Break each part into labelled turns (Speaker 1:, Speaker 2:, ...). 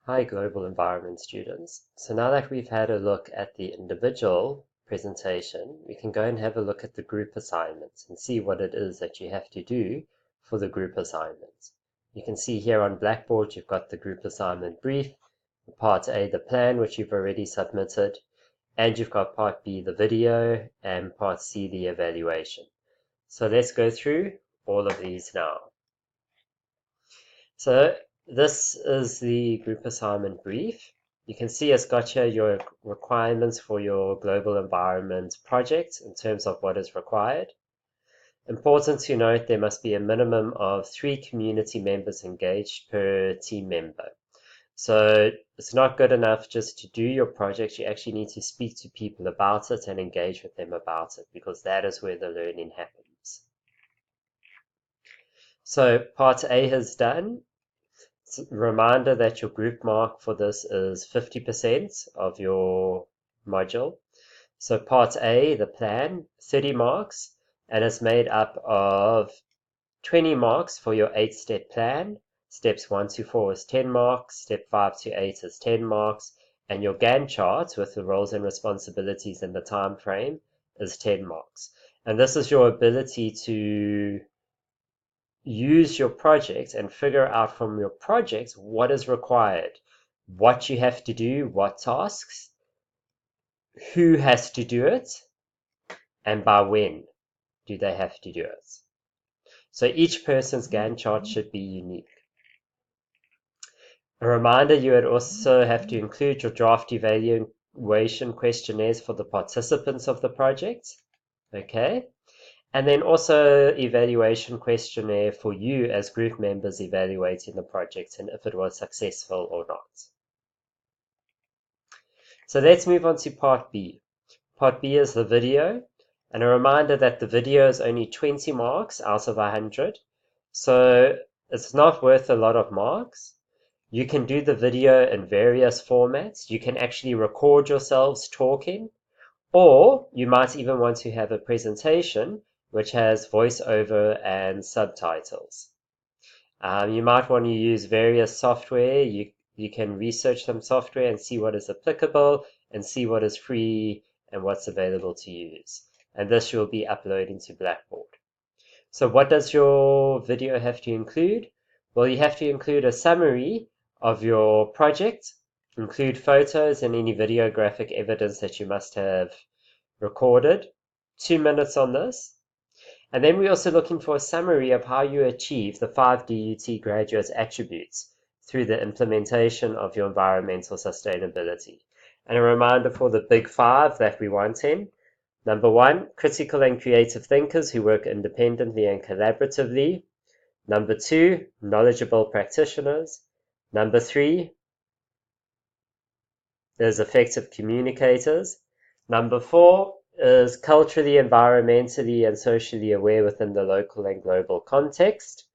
Speaker 1: Hi, Global Environment students. So now that we've had a look at the individual presentation, we can go and have a look at the group assignments and see what it is that you have to do for the group assignments. You can see here on Blackboard, you've got the group assignment brief, part A, the plan, which you've already submitted, and you've got part B, the video, and part C, the evaluation. So let's go through all of these now. So this is the group assignment brief. You can see it's got here your requirements for your global environment project in terms of what is required. Important to note, there must be a minimum of 3 community members engaged per team member. So it's not good enough just to do your project. You actually need to speak to people about it and engage with them about it, because that is where the learning happens. So part A is done. Reminder that your group mark for this is 50% of your module. So part A, the plan, 30 marks, and it's made up of 20 marks for your 8-step plan. Steps 1 to 4 is 10 marks, step 5 to 8 is 10 marks, and your Gantt chart with the roles and responsibilities and the time frame is 10 marks. And this is your ability to use your project and figure out from your project what is required, what you have to do, what tasks, who has to do it, and by when do they have to do it. So each person's Gantt chart should be unique. A reminder, you would also have to include your draft evaluation questionnaires for the participants of the project. Okay. And then also evaluation questionnaire for you as group members evaluating the project and if it was successful or not. So let's move on to part B. Part B is the video, and a reminder that the video is only 20 marks out of 100. So it's not worth a lot of marks. You can do the video in various formats. You can actually record yourselves talking, or you might even want to have a presentation which has voiceover and subtitles. You might want to use various software. You can research some software and see what is applicable and see what is free and what's available to use. And this you'll be uploading to Blackboard. So what does your video have to include? Well, you have to include a summary of your project, include photos and any videographic evidence that you must have recorded, 2 minutes on this. And then we're also looking for a summary of how you achieve the 5 DUT graduate attributes through the implementation of your environmental sustainability. And a reminder for the big 5 that we want in. Number 1, critical and creative thinkers who work independently and collaboratively. Number 2, knowledgeable practitioners. Number 3 is effective communicators. Number 4 is culturally, environmentally, and socially aware within the local and global context.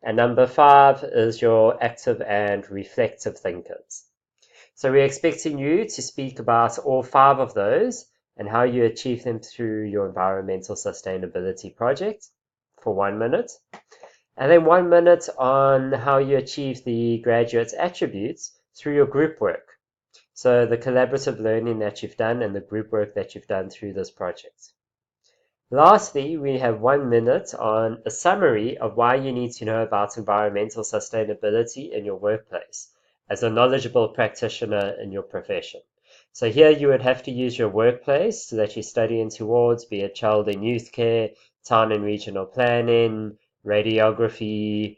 Speaker 1: And number 5 is your active and reflective thinkers. So we're expecting you to speak about all 5 of those and how you achieve them through your environmental sustainability project for 1 minute. And then 1 minute on how you achieve the graduate attributes through your group work. So the collaborative learning that you've done and the group work that you've done through this project. Lastly, we have 1 minute on a summary of why you need to know about environmental sustainability in your workplace as a knowledgeable practitioner in your profession. So here you would have to use your workplace that you're studying towards, be it child and youth care, town and regional planning, radiography,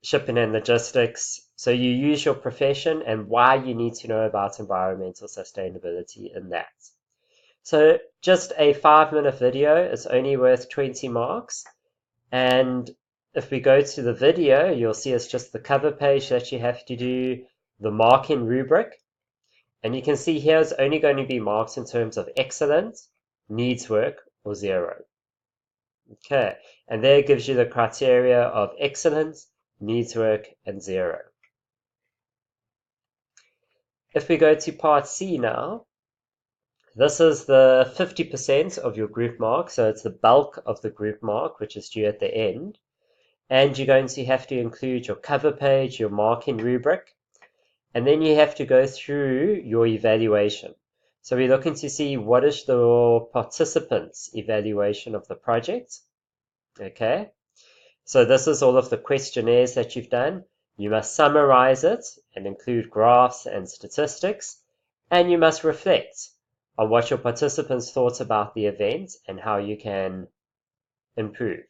Speaker 1: shipping and logistics. So you use your profession and why you need to know about environmental sustainability in that. So just a 5-minute video is only worth 20 marks. And if we go to the video, you'll see it's just the cover page that you have to do, the marking rubric. And you can see here it's only going to be marks in terms of excellent, needs work, or 0. Okay, and there it gives you the criteria of excellence, needs work, and 0. If we go to part C now, this is the 50% of your group mark, so it's the bulk of the group mark, which is due at the end. and you're going to have to include your cover page, your marking rubric, and then you have to go through your evaluation. So we're looking to see what is the participants' evaluation of the project. Okay, so this is all of the questionnaires that you've done. You must summarize it and include graphs and statistics, and you must reflect on what your participants thought about the event and how you can improve.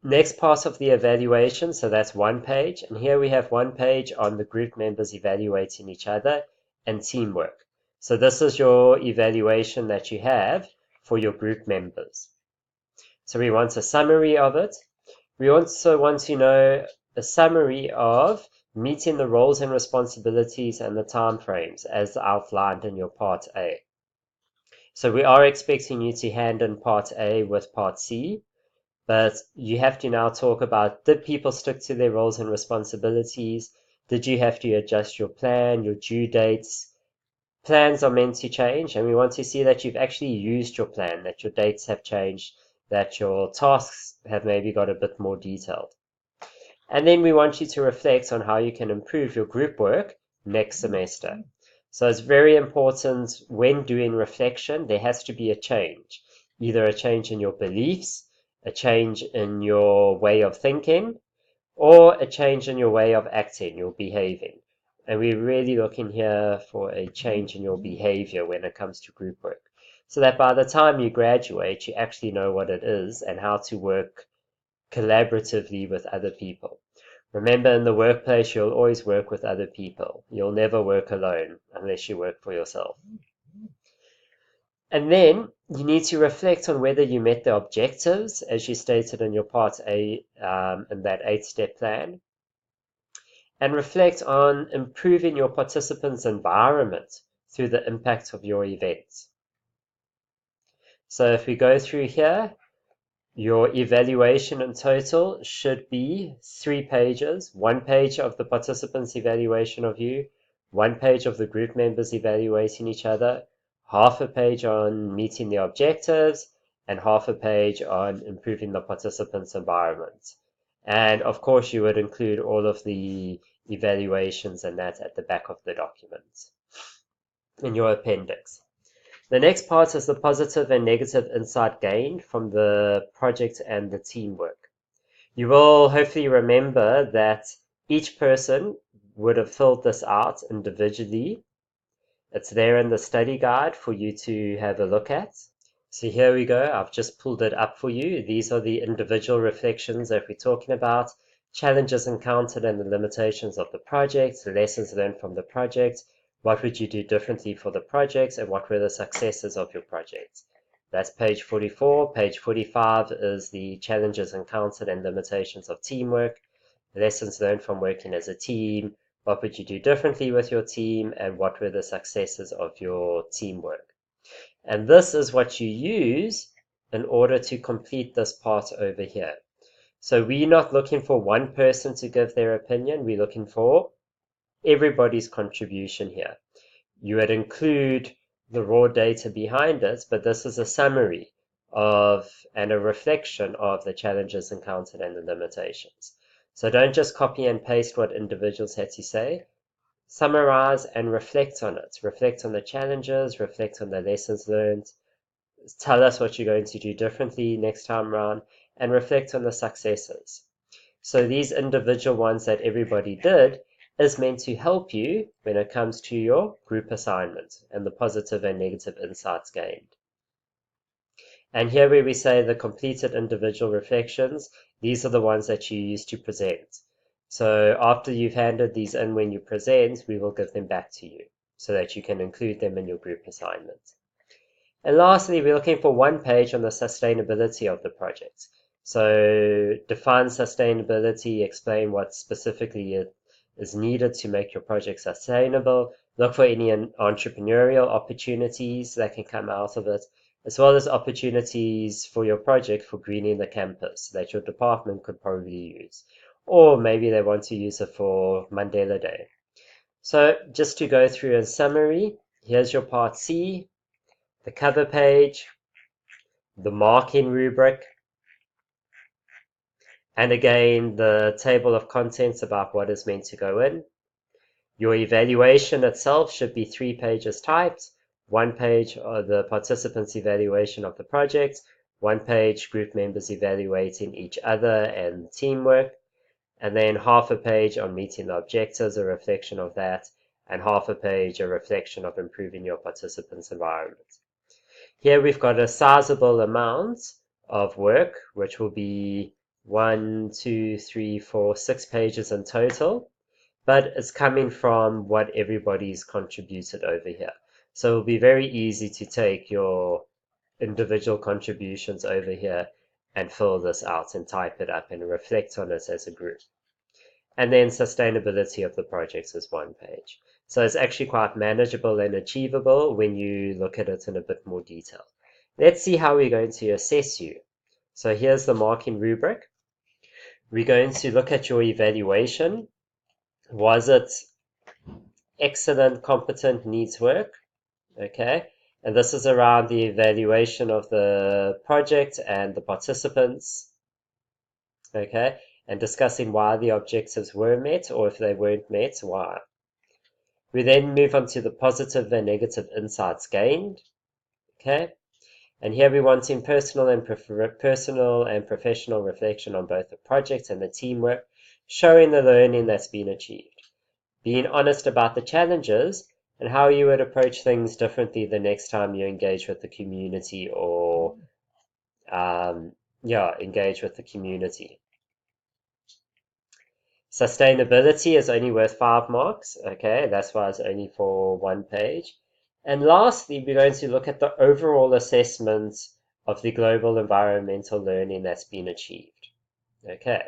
Speaker 1: Next part of the evaluation, so that's one page, and here we have one page on the group members evaluating each other and teamwork. So this is your evaluation that you have for your group members. So we want a summary of it. We also want to know a summary of meeting the roles and responsibilities and the time frames as outlined in your Part A. So we are expecting you to hand in Part A with Part C, but you have to now talk about, did people stick to their roles and responsibilities? Did you have to adjust your plan, your due dates? Plans are meant to change, and we want to see that you've actually used your plan, that your dates have changed, that your tasks have maybe got a bit more detailed. And then we want you to reflect on how you can improve your group work next semester. So it's very important when doing reflection, there has to be a change, either a change in your beliefs, a change in your way of thinking, or a change in your way of acting, your behaving. And we're really looking here for a change in your behavior when it comes to group work, so that by the time you graduate, you actually know what it is and how to work collaboratively with other people. Remember, in the workplace, you'll always work with other people. You'll never work alone unless you work for yourself. And then you need to reflect on whether you met the objectives, as you stated in your Part A in that 8-step plan, and reflect on improving your participants' environment through the impact of your events. So if we go through here, your evaluation in total should be 3 pages, 1 page of the participants' evaluation of you, 1 page of the group members evaluating each other, half a page on meeting the objectives, and half a page on improving the participants' environment. And of course, you would include all of the evaluations and that at the back of the document in your appendix. The next part is the positive and negative insight gained from the project and the teamwork. You will hopefully remember that each person would have filled this out individually. It's there in the study guide for you to have a look at. So here we go. I've just pulled it up for you. These are the individual reflections that we're talking about. Challenges encountered and the limitations of the project, the lessons learned from the project, what would you do differently for the project, and what were the successes of your project. That's page 44. Page 45 is the challenges encountered and limitations of teamwork, lessons learned from working as a team, what would you do differently with your team, and what were the successes of your teamwork. And this is what you use in order to complete this part over here. So we're not looking for one person to give their opinion, we're looking for everybody's contribution here. You would include the raw data behind it, but this is a summary of and a reflection of the challenges encountered and the limitations. So don't just copy and paste what individuals had to say. Summarize and reflect on it. Reflect on the challenges, reflect on the lessons learned. Tell us what you're going to do differently next time around, and reflect on the successes. So these individual ones that everybody did is meant to help you when it comes to your group assignment and the positive and negative insights gained. And here where we say the completed individual reflections, these are the ones that you use to present. So after you've handed these in when you present, we will give them back to you so that you can include them in your group assignment. And lastly, we're looking for 1 page on the sustainability of the project. So define sustainability, explain what specifically is needed to make your project sustainable, look for any entrepreneurial opportunities that can come out of it, as well as opportunities for your project for greening the campus that your department could probably use. Or maybe they want to use it for Mandela Day. So just to go through in summary, here's your Part C, the cover page, the marking rubric, And again, the table of contents about what is meant to go in. Your evaluation itself should be 3 pages typed, 1 page of the participants' evaluation of the project, 1 page group members evaluating each other and teamwork, and then half a page on meeting the objectives, a reflection of that, and half a page a reflection of improving your participants' environment. Here we've got a sizable amount of work, which will be 1, 2, 3, 4, 6 pages in total, but it's coming from what everybody's contributed over here. So it'll be very easy to take your individual contributions over here and fill this out and type it up and reflect on it as a group. And then sustainability of the projects is 1 page. So it's actually quite manageable and achievable when you look at it in a bit more detail. Let's see how we're going to assess you. So here's the marking rubric. We're going to look at your evaluation. Was it excellent, competent, needs work? Okay. And this is around the evaluation of the project and the participants. Okay. And discussing why the objectives were met, or if they weren't met, why. We then move on to the positive and negative insights gained. Okay. And here we're wanting personal and professional reflection on both the project and the teamwork, showing the learning that's been achieved. Being honest about the challenges and how you would approach things differently the next time you engage with the community or engage with the community. Sustainability is only worth 5 marks. Okay, that's why it's only for 1 page. And lastly, we're going to look at the overall assessment of the global environmental learning that's been achieved. Okay,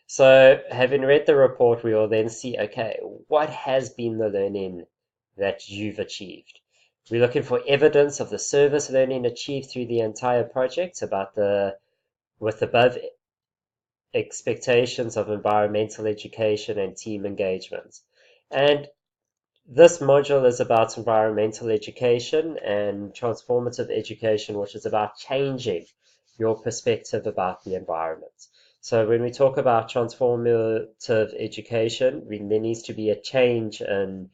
Speaker 1: so having read the report, we will then see, okay, what has been the learning that you've achieved? We're looking for evidence of the service learning achieved through the entire project with above expectations of environmental education and team engagement. And this module is about environmental education and transformative education, which is about changing your perspective about the environment. So when we talk about transformative education, there needs to be a change in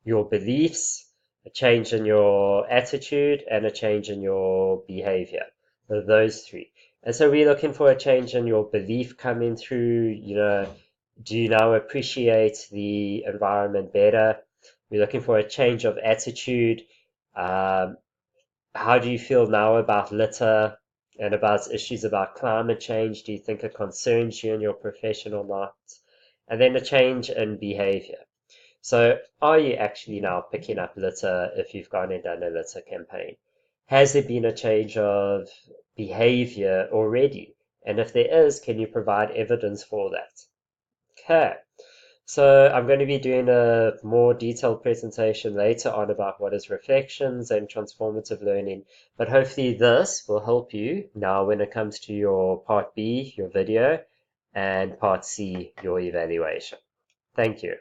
Speaker 1: your beliefs, a change in your attitude, and a change in your behavior. Those 3. And so we're looking for a change in your belief coming through, do you now appreciate the environment better? We're looking for a change of attitude. How do you feel now about litter and about issues about climate change? Do you think it concerns you in your profession or not? And then a change in behavior. So are you actually now picking up litter if you've gone and done a litter campaign? Has there been a change of behavior already? And if there is, can you provide evidence for that? Okay. So I'm going to be doing a more detailed presentation later on about what is reflections and transformative learning. But hopefully this will help you now when it comes to your part B, your video, and part C, your evaluation. Thank you.